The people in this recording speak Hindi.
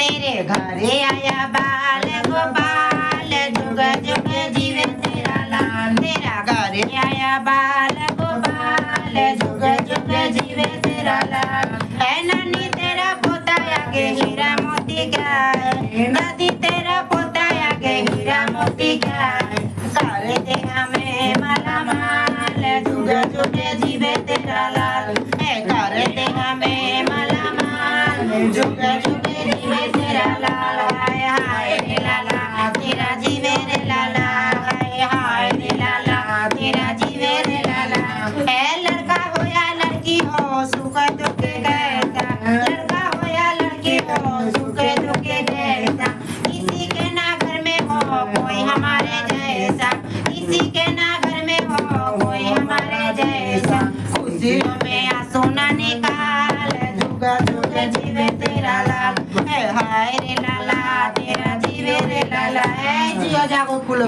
तेरे घरे आया बाल गोपाल जुग जुग जीवे तेरा लाल तेरा घरे आया बाल गोपाल जुग जुग जीवे तेरा लाल है नानी तेरा पोता आगे हीरा मोती क्या है दादी तेरा पोता आगे हीरा मोती क्या है कर दे हमें माला माल जुग जुग जीवे तेरा लाल है कर दे हमें माला माल जुग जुग जीवे तेरा लाल हाय हाय रे लाला तेरा जीवे रे लाला हाय हाय रे लाला तेरा जीवे रे लाला है लड़का हो या लड़की हो सुख दुख कैसा लड़का हो या लड़की हो सुख दुख कैसा किसी के ना घर में हो कोई हमारे जैसा किसी के ना घर में हो कोई हमारे जैसा खुशियों में आंसू ना निकाल जुग जुग जीवे तेरा लाल है हाय रे लाला तेरा जीवे रे लाला है जियो जागो कुल